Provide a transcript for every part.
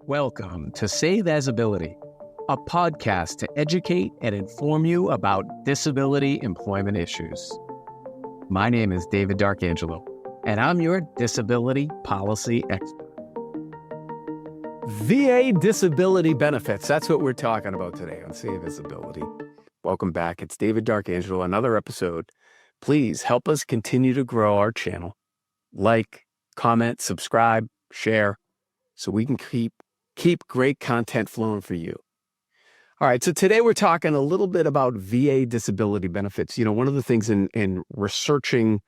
Welcome to Say There's Ability, a podcast to educate and inform you about disability employment issues. My name is David D'Arcangelo, and I'm your disability policy expert. VA disability benefits, that's what we're talking about today on Say There's Ability. Welcome back. It's David D'Arcangelo, another episode. Please help us continue to grow our channel. Like, comment, subscribe, share, so we can keep great content flowing for you. All right, so today we're talking a little bit about VA disability benefits. You know, one of the things in researching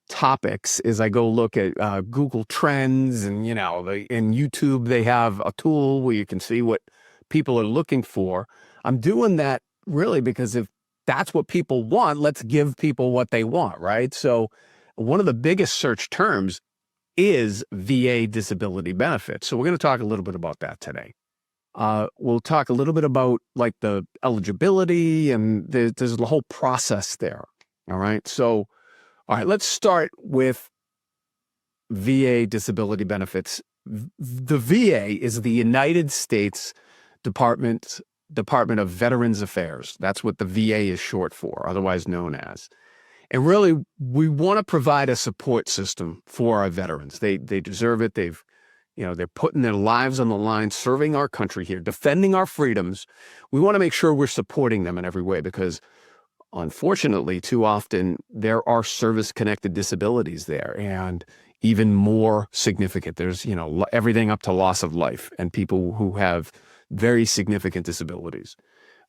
topics is I go look at Google Trends, and in YouTube they have a tool where you can see what people are looking for. I'm doing that really because if that's what people want, let's give people what they want, right? So one of the biggest search terms is VA disability benefits. So we're going to talk a little bit about that today. We'll talk a little bit about like the eligibility, and there's the whole process there. All right. So, all right, let's start with VA disability benefits. The VA is the United States Department of Veterans Affairs. That's what the VA is short for, otherwise known as. And really, we want to provide a support system for our veterans. They deserve it. They're putting their lives on the line, serving our country here, defending our freedoms. We want to make sure we're supporting them in every way because, unfortunately, too often there are service-connected disabilities there, and even more significant. There's, everything up to loss of life and people who have very significant disabilities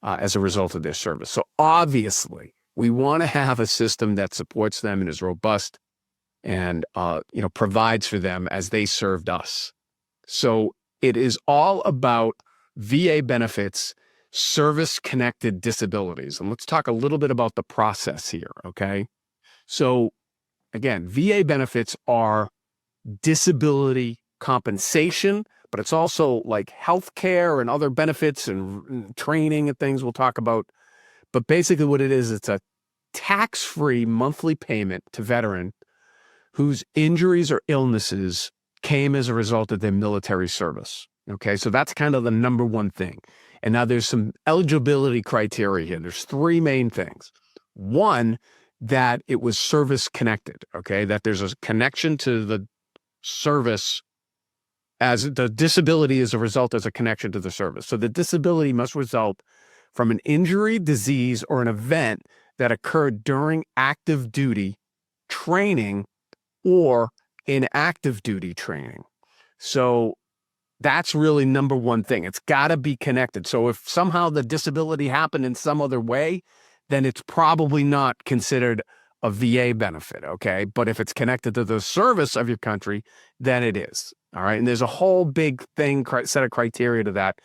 as a result of their service. So obviously, we want to have a system that supports them and is robust and, provides for them as they served us. So it is all about VA benefits, service-connected disabilities. And let's talk a little bit about the process here, okay? So again, VA benefits are disability compensation, but it's also like healthcare and other benefits and training and things we'll talk about. But basically what it is, it's a tax-free monthly payment to veteran whose injuries or illnesses came as a result of their military service. Okay, so that's kind of the number one thing. And now there's some eligibility criteria here. There's three main things. One, that it was service-connected, okay, that there's a connection to the service as the disability is a result as a connection to the service. So the disability must result from an injury, disease, or an event that occurred during active duty training or in active duty training. So that's really number one thing. It's got to be connected. So if somehow the disability happened in some other way, then it's probably not considered a VA benefit, okay? But if it's connected to the service of your country, then it is, all right? And there's a whole big set of criteria to that,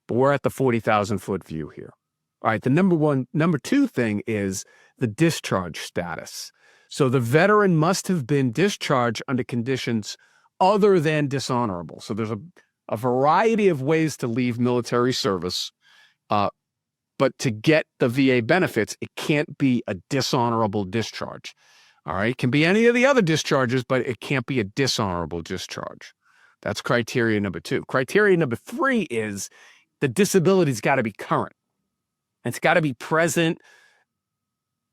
but we're at the 40,000-foot view here. All right, the number two thing is the discharge status. So the veteran must have been discharged under conditions other than dishonorable. So there's a variety of ways to leave military service, but to get the VA benefits, it can't be a dishonorable discharge. All right, it can be any of the other discharges, but it can't be a dishonorable discharge. That's criteria number two. Criteria number three is the disability's got to be current. It's got to be present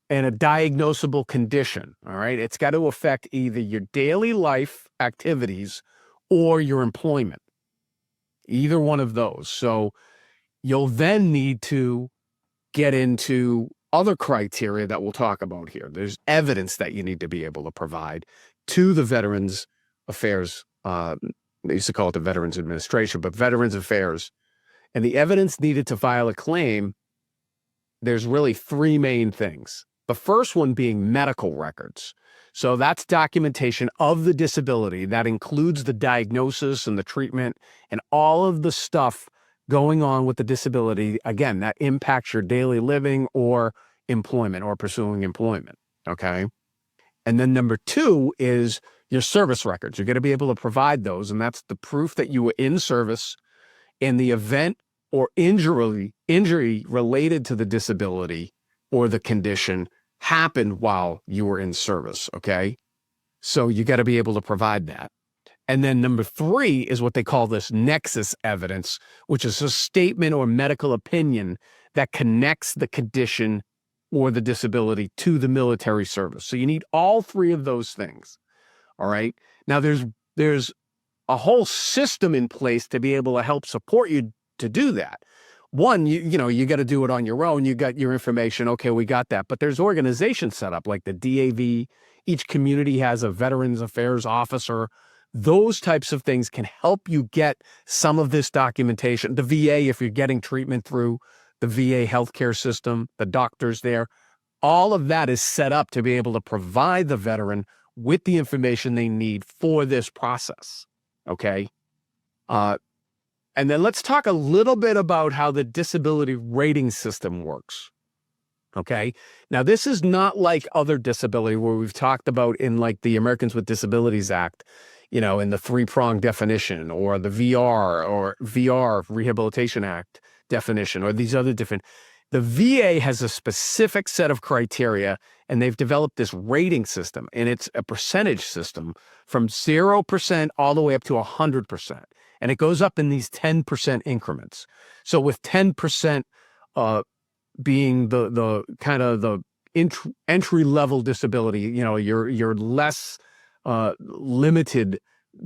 and a diagnosable condition, all right? It's got to affect either your daily life activities or your employment, either one of those. So you'll then need to get into other criteria that we'll talk about here. There's evidence that you need to be able to provide to the Veterans Affairs, they used to call it the Veterans Administration, but Veterans Affairs. And the evidence needed to file a claim, there's really three main things. The first one being medical records. So that's documentation of the disability. That includes the diagnosis and the treatment and all of the stuff going on with the disability. Again, that impacts your daily living or employment or pursuing employment, okay? And then number two is your service records. You're going to be able to provide those, and that's the proof that you were in service in the event or injury related to the disability or the condition happened while you were in service, okay? So you got to be able to provide that. And then number 3 is what they call this nexus evidence, which is a statement or medical opinion that connects the condition or the disability to the military service. So you need all 3 of those things. All right. Now there's a whole system in place to be able to help support you to do that. One, you got to do it on your own. You got your information. Okay, we got that. But there's organizations set up like the DAV. Each community has a Veterans Affairs officer. Those types of things can help you get some of this documentation. The VA, if you're getting treatment through the VA healthcare system, the doctors there, all of that is set up to be able to provide the veteran with the information they need for this process. Okay. And then let's talk a little bit about how the disability rating system works. Okay. Now, this is not like other disability where we've talked about in like the Americans with Disabilities Act, in the 3-prong definition, or the VR Rehabilitation Act definition, or these other different. The VA has a specific set of criteria, and they've developed this rating system, and it's a percentage system from 0% all the way up to 100%. And it goes up in these 10% increments. So with 10% being the kind of the entry level disability, your less limited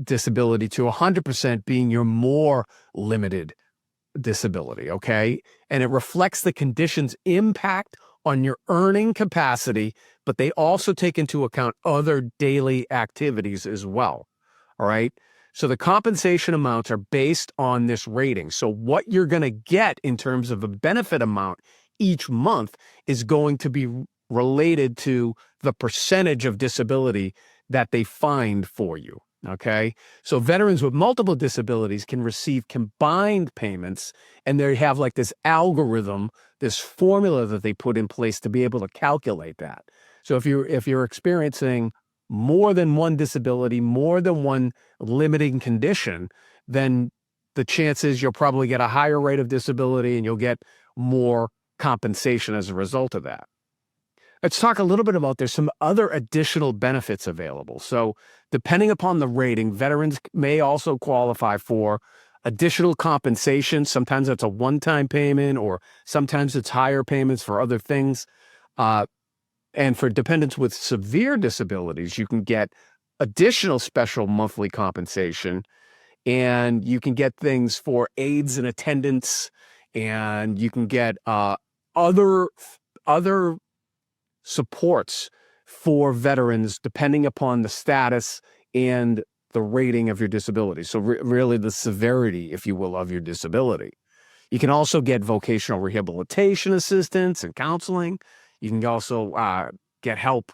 disability, to 100% being your more limited disability. Okay. And it reflects the condition's impact on your earning capacity, but they also take into account other daily activities as well. All right. So the compensation amounts are based on this rating. So what you're going to get in terms of a benefit amount each month is going to be related to the percentage of disability that they find for you. Okay. So veterans with multiple disabilities can receive combined payments, and they have like this algorithm, this formula that they put in place to be able to calculate that. So if you're experiencing more than one disability, more than one limiting condition, then the chances you'll probably get a higher rate of disability and you'll get more compensation as a result of that. Let's talk a little bit about there's some other additional benefits available. So depending upon the rating, veterans may also qualify for additional compensation. Sometimes that's a one-time payment, or sometimes it's higher payments for other things. And for dependents with severe disabilities, you can get additional special monthly compensation, and you can get things for aids and attendance, and you can get other supports for veterans depending upon the status and the rating of your disability. So really the severity, if you will, of your disability. You can also get vocational rehabilitation assistance and counseling. You can also get help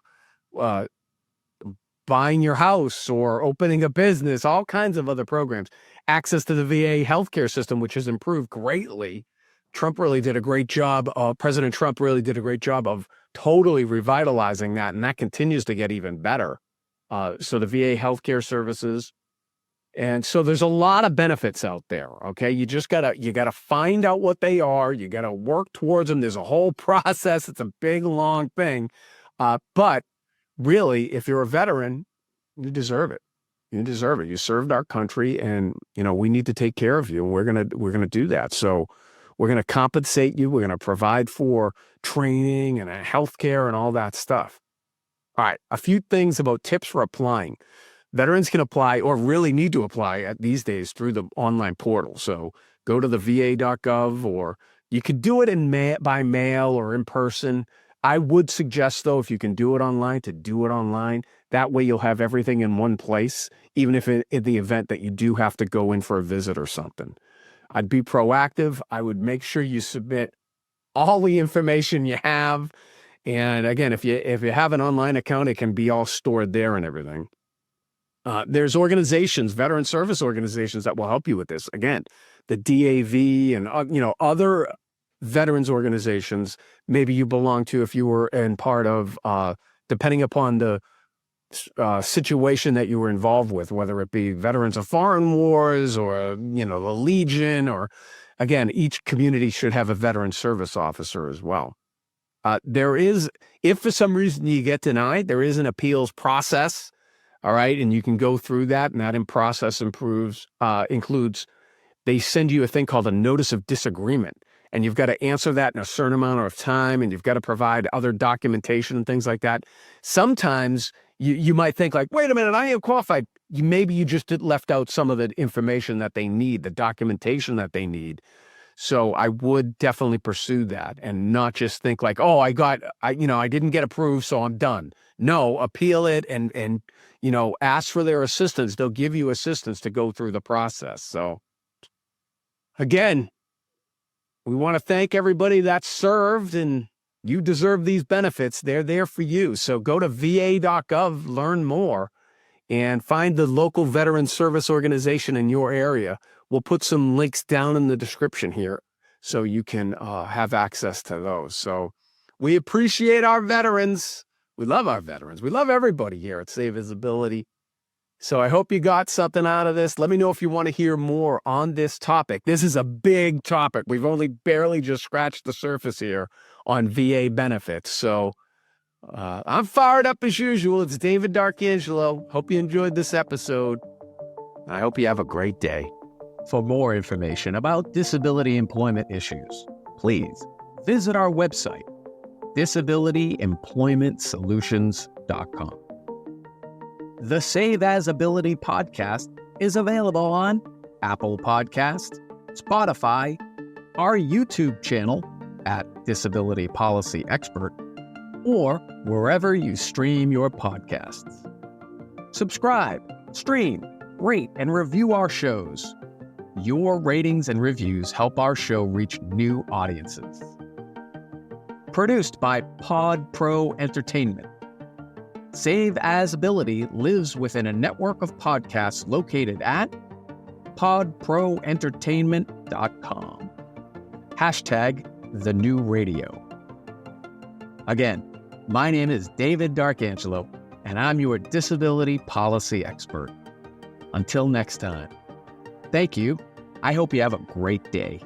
buying your house or opening a business, all kinds of other programs. Access to the VA healthcare system, which has improved greatly. Trump really did a great job. President Trump really did a great job of totally revitalizing that, and that continues to get even better. So the VA healthcare services. And so there's a lot of benefits out there. Okay. You gotta find out what they are. You gotta work towards them. There's a whole process. It's a big, long thing. But really, if you're a veteran, you deserve it. You deserve it. You served our country, and we need to take care of you. And we're gonna do that. So we're gonna compensate you. We're gonna provide for training and healthcare and all that stuff. All right. A few things about tips for applying. Veterans can apply, or really need to apply these days, through the online portal. So go to the va.gov, or you could do it by mail or in person. I would suggest, though, if you can do it online, to do it online. That way you'll have everything in one place, even if in the event that you do have to go in for a visit or something. I'd be proactive. I would make sure you submit all the information you have. And again, if you have an online account, it can be all stored there and everything. There's organizations, veteran service organizations, that will help you with this. Again, the DAV and other veterans organizations maybe you belong to, if you were in part of, depending upon the situation that you were involved with, whether it be Veterans of Foreign Wars or the Legion, or again, each community should have a veteran service officer as well. There is, if for some reason you get denied, there is an appeals process. All right. And you can go through that, and that in process includes they send you a thing called a notice of disagreement. And you've got to answer that in a certain amount of time, and you've got to provide other documentation and things like that. Sometimes you might think like, wait a minute, I am qualified. Maybe you just left out some of the information that they need, the documentation that they need. So I would definitely pursue that and not just think like, oh, I didn't get approved, so I'm done. No, appeal it and ask for their assistance. They'll give you assistance to go through the process. So again, we want to thank everybody that served, and you deserve these benefits. They're there for you. So go to va.gov, learn more, and find the local veteran service organization in your area. We'll put some links down in the description here so you can have access to those. So we appreciate our veterans. We love our veterans. We love everybody here at Save Visibility. So I hope you got something out of this. Let me know if you want to hear more on this topic. This is a big topic. We've only barely just scratched the surface here on VA benefits. So I'm fired up as usual. It's David D'Arcangelo. Hope you enjoyed this episode. I hope you have a great day. For more information about disability employment issues, please visit our website, disabilityemploymentsolutions.com. The Save As Ability podcast is available on Apple Podcasts, Spotify, our YouTube channel at Disability Policy Expert, or wherever you stream your podcasts. Subscribe, stream, rate, and review our shows. Your ratings and reviews help our show reach new audiences. Produced by Pod Pro Entertainment. Save As Ability lives within a network of podcasts located at podproentertainment.com. #TheNewRadio. Again, my name is David D'Arcangelo, and I'm your disability policy expert. Until next time, thank you. I hope you have a great day.